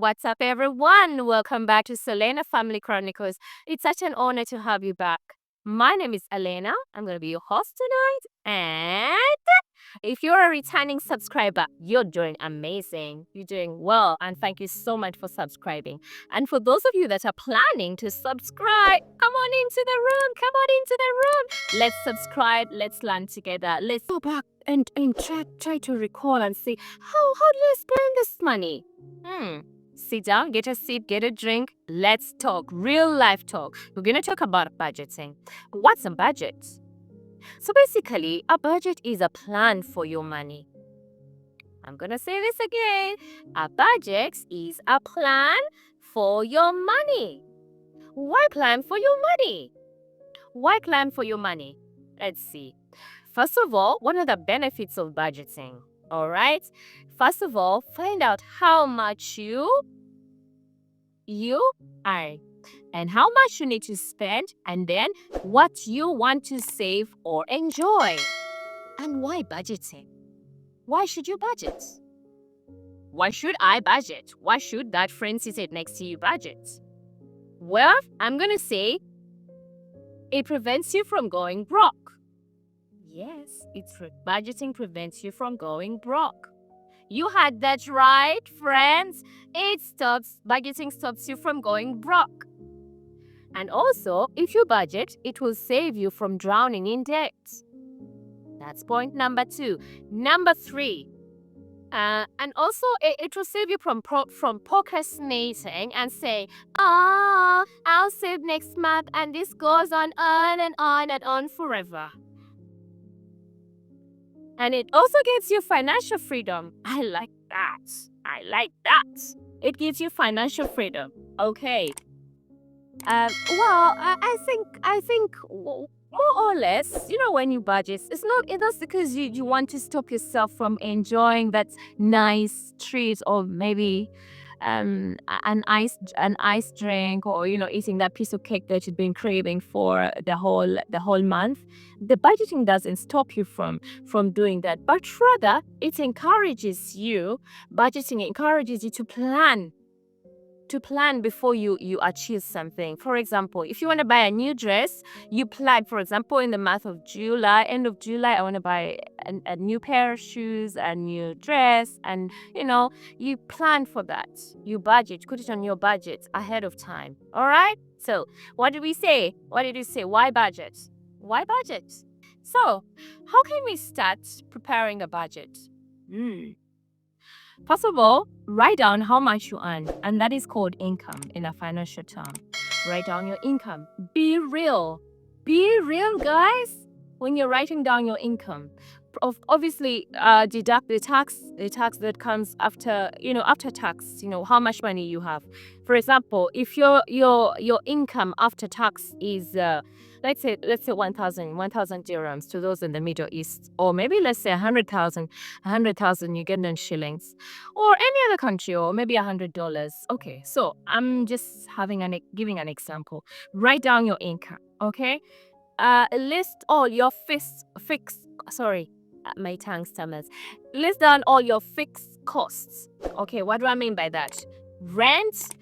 what's up, everyone? Welcome back to Selena Family Chronicles. It's such an honor to have you back. My name is Elena. I'm going to be your host tonight. And if you're a returning subscriber, you're doing amazing. You're doing well. And thank you so much for subscribing. And for those of you that are planning to subscribe, come on into the room. Come on into the room. Let's subscribe. Let's learn together. Let's go back and try to recall and see how do I spend this money? Sit down, get a seat, get a drink. Let's talk. Real life talk. We're going to talk about budgeting. What's a budget? So basically, a budget is a plan for your money. I'm going to say this again. A budget is a plan for your money. Why plan for your money? Why plan for your money? Let's see. First of all, what are the benefits of budgeting? All right. First of all, find out how much you earn and how much you need to spend, and then what you want to save or enjoy. And why budgeting? Why should you budget? Why should I budget? Why should that friend sit next to you budget? Well, I'm going to say it prevents you from going broke. Yes, budgeting prevents you from going broke. You had that right, friends. Budgeting stops you from going broke. And also, if you budget, it will save you from drowning in debt. That's point number 2. Number 3, and also it will save you from procrastinating and saying, I'll save next month, and this goes on and on and on forever. And it also gives you financial freedom. I like that. It gives you financial freedom. Okay. I think more or less, when you budget, it's not because you want to stop yourself from enjoying that nice treat, or maybe an ice drink, or eating that piece of cake that you've been craving for the whole month. The budgeting doesn't stop you from doing that, but rather budgeting encourages you to plan before you achieve something. For example, if you want to buy a new dress, you plan. For example, in the month of July, end of July, I want to buy a new pair of shoes, a new dress, and you plan for that. You budget, put it on your budget ahead of time. All right. So what did we say? What did you say? Why budget? Why budget? So how can we start preparing a budget? First of all, write down how much you earn, and that is called income in a financial term. Write down your income. Be real. Be real, guys, when you're writing down your income. Obviously, deduct the tax that comes after tax, how much money you have. For example, if your income after tax is let's say 1,000 dirhams to those in the Middle East, or maybe let's say 100,000 Ugandan shillings, or any other country, or maybe $100. Okay, so I'm just giving an example. Write down your income. Okay, list all your my tongue stammers. List down all your fixed costs. Okay, what do I mean by that? Rent,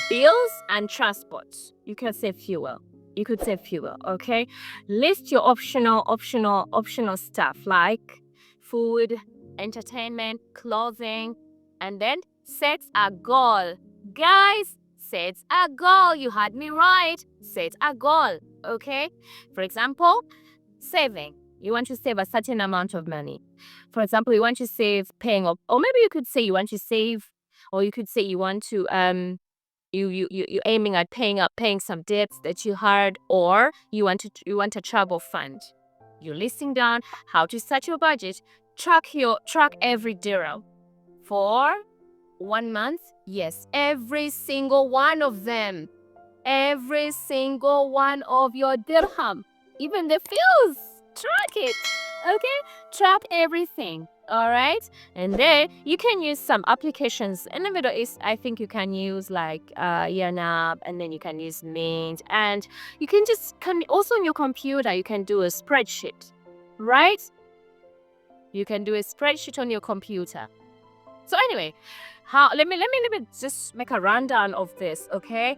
bills, and transport. You can say fuel. Okay? List your optional stuff like food, entertainment, clothing, and then set a goal. Guys, set a goal. You heard me right. Set a goal. Okay? For example, saving. You want to save a certain amount of money. For example, you want to save paying up, or maybe you could say you want to save, or you could say you want to you're aiming at paying some debts that you had, or you want a travel fund. You're listing down how to set your budget. Track every dirham for 1 month. Yes, every single one of them. Every single one of your dirham. Even the bills. Track it. Okay? Track everything. All right? And then you can use some applications. In the Middle East, I think you can use like Yanab, and then you can use Mint, and you can also on your computer, you can do a spreadsheet. Right? You can do a spreadsheet on your computer. So anyway, let me just make a rundown of this, okay?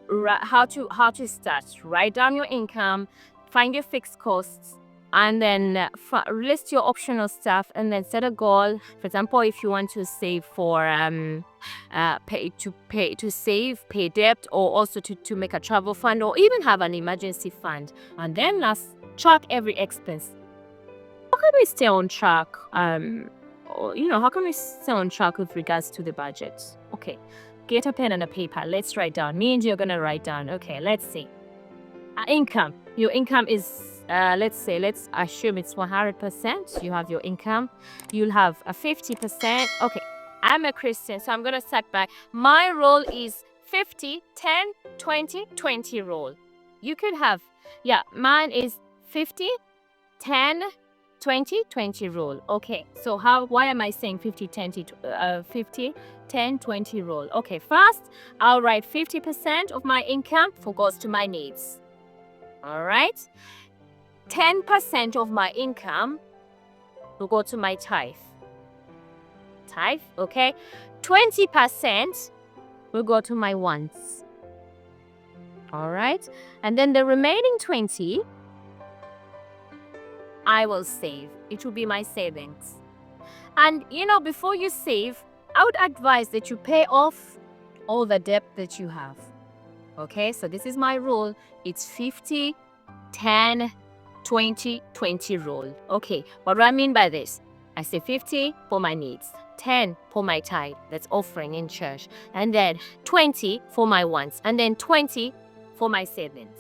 How to start. Write down your income, find your fixed costs, and then list your optional stuff, and then set a goal. For example, if you want to save for pay debt, or also to make a travel fund, or even have an emergency fund, and then last, track every expense. How can we stay on track? How can we stay on track with regards to the budget? Okay, get a pen and a paper. Let's write down. Me and you are gonna write down. Okay, let's see. Income. Your income is, let's assume it's 100%. You have your income. You'll have a 50%. Okay, I'm a Christian, so I'm gonna start by, my role is 50, 10, 20, 20 rule. You could have, mine is 50, 10, 20, 20 rule. Okay, so why am I saying 50, 10, 20 rule? Okay, first, I'll write 50% of my income goes to my needs. All right, 10% of my income will go to my tithe. Okay, 20% will go to my wants. All right, and then the remaining 20, I will save. It will be my savings. And before you save, I would advise that you pay off all the debt that you have. Okay, so this is my rule. It's 50, 10, 20, 20 rule. Okay, what do I mean by this? I say 50 for my needs, 10 for my tithe, that's offering in church, and then 20 for my wants, and then 20 for my savings.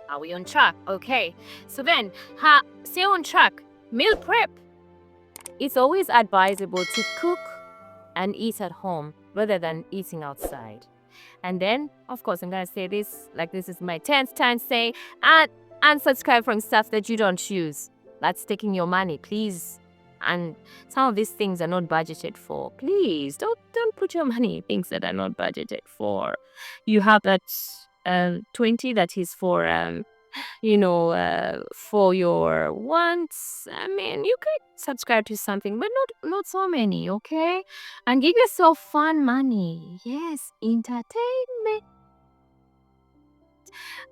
Are we on track? Okay, so then, stay on track. Meal prep. It's always advisable to cook and eat at home rather than eating outside. And then, of course, I'm going to say this, like this is my 10th time saying, and unsubscribe from stuff that you don't use. That's taking your money, please. And some of these things are not budgeted for. Please, don't put your money in things that are not budgeted for. You have that 20 that is for for your wants. I mean, you could subscribe to something, but not so many, okay? And give yourself fun money. Yes, entertainment.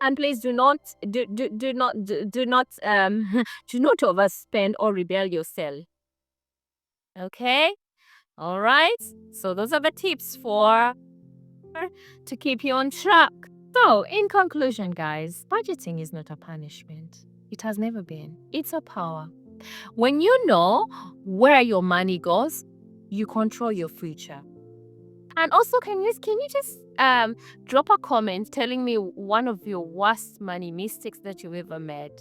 And please do not do not do not do not overspend or rebel yourself. Okay? All right. So those are the tips to keep you on track. So, in conclusion, guys, budgeting is not a punishment. It has never been. It's a power. When you know where your money goes, you control your future. And also, can you just drop a comment telling me one of your worst money mistakes that you've ever made?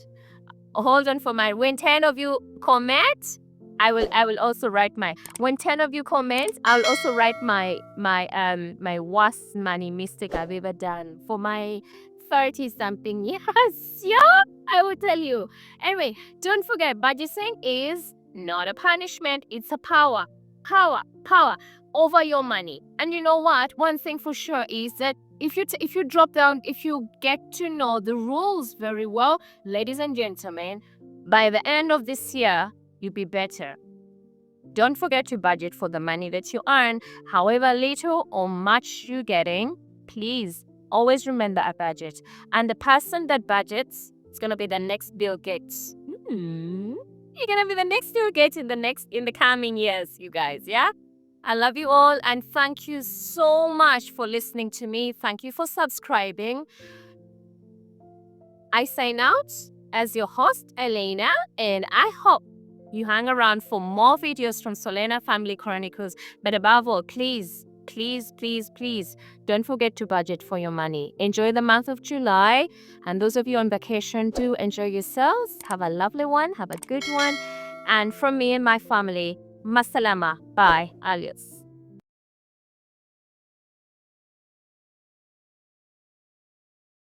Hold on for when 10 of you comment, I will also write when 10 of you comment, I'll also write my worst money mistake I've ever done for my 30 something. Yes, I will tell you. Anyway, don't forget, budgeting is not a punishment, it's a power over your money. And you know what? One thing for sure is that if you drop down, if you get to know the rules very well, ladies and gentlemen, by the end of this year, you'll be better. Don't forget to budget for the money that you earn, however little or much you're getting. Please always remember a budget. And the person that budgets is gonna be the next Bill Gates. You're gonna be the next Bill Gates in the coming years, you guys. Yeah. I love you all, and thank you so much for listening to me. Thank you for subscribing. I sign out as your host, Elena, and I hope you hang around for more videos from Solena Family Chronicles. But above all, please, please, please, please, don't forget to budget for your money. Enjoy the month of July. And those of you on vacation, do enjoy yourselves. Have a lovely one. Have a good one. And from me and my family, Masalama. Bye. Alias.